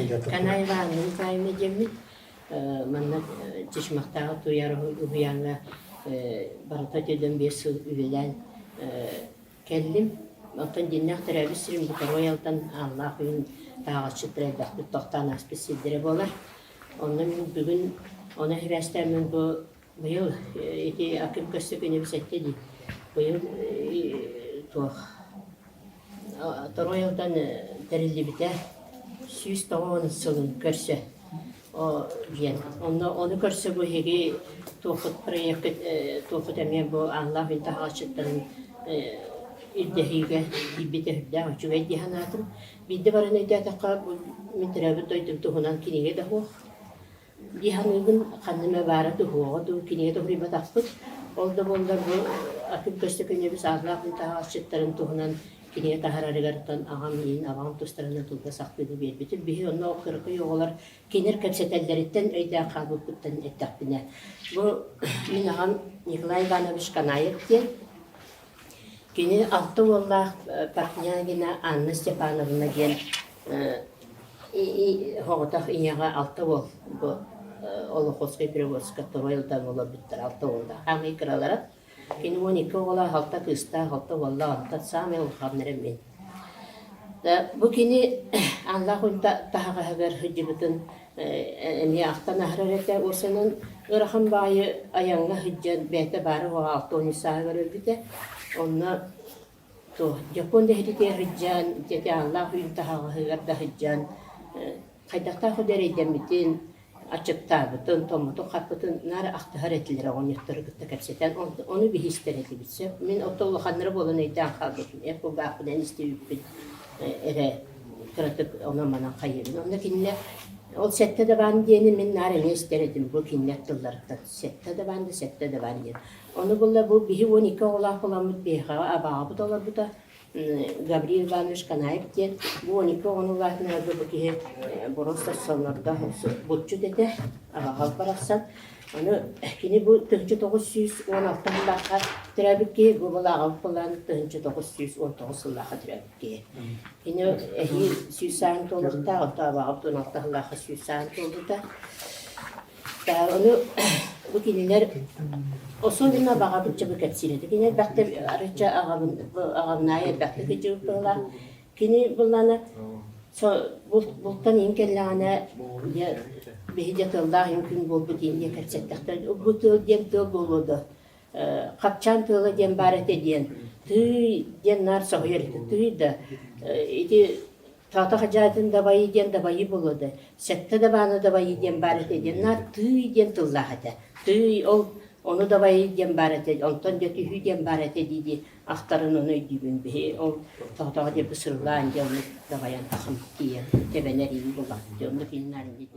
Канайванын кайны жемит манна чишмактагы туяр уянга барата төдөн бес үлелен келдим. Оттон диннах терабисрим бу роялтан Аллах үн тагачы теребак токтан аспесидере болар. Онда мен бүгүн оны хирастамын бу быйыл эти акым көстөк университетти быйыл роялтан терилибите сүйүс тоғын сылын көрсө. Оны көрсө бу хеги тоқыт проект тоқыт әмен бу Аллах үн тагачыттарын иддехиге иббитехде очуга иддеханатым. Бидде баран эдетака митребит дойдum тухунан кинеге да хуох. Диханыгын канныма бара тухуога ду кинеге тухриба таппыт. Олда болдар бу акып көстөк өнебіз Аллах үн тагачыттарын тухунан кинеге тахарарыгартан агам ийин агам тустарына тулда сактыды бербитим. Бихи онна окыркы йоголар кинер кепсетелдериттен өйдә калбыттан эттакпине. Бу мен агам Николай Иванович Канаев ден кини алты воллах Паркнягина Анна Степановна ген хоғытақ иняға алты вол бу Олоховский Приводска Торойлдан ола биттер алты волда. Хамы краларат кини 12 ола алта кыста алты волла алта саме улхамнерем мен. Бу кини Аллах унта тахага хагар хыджибытын эми ақтан ахрарете осынан ырахын байы аянга хыджан бәте бары оға алты онисаға көрөлбіте. Онна то Японда хидите хыджан тете Аллах унтаха хыгарда хыджан кайдакта худерейден битин ачыктабытын томутун капытын нары актыхар этилер оңёттөргүттө кепсетен оны бихистерети битсе мен отолуханнары болон эйден калдым эпо бакынан истебиппин эре кырытып она манан кайыбын онда кинне ол сетте де бан дени мен нары эместередим бу кинне тыллардан сетте де банды сетте де бан ден onu bulla bu bihi 12 ola kolamut beha abağı dolar bu da Gabriel Ivanoviç Kanayev diye bu 12 onu vardı bu ki Boros'ta sonlarda butçu dedi abağı parasal onu kini bu 1916 yıllarda trafik ki bu bulağı falan 1919 yıllarda trafik ki kini süsen dolukta o abağı 16 yıllarda süsen dolukta da onu bu kiniler o sonuna bağırdıkça bu kapsiydi. Kine baktı araca ağamnaya baktı ki cübdüler. Kine bunlarla buluttan imkanlarına ya behicatıllah mümkün buldu diye kapsiyetler. Bu tığ diye tığ buldu. Kapçan tığla diye baret ediyen. Tığ diye nar soğuyardı. Tığ da idi Tata hacatın dabayı diyen dabayı buldu. Sette de bana dabayı diyen baret ediyen. Nar tığ diyen tığlahadı. Tığ ol onu da bayı diyen baret ediyen. Ondan götü hü diyen baret ediydi. Aktarın onu ödübün be. O tahtağa diye bu sırılan diye onu dabayan takım diyen. Tebeler iyi bulak diye onu filmlerin diye.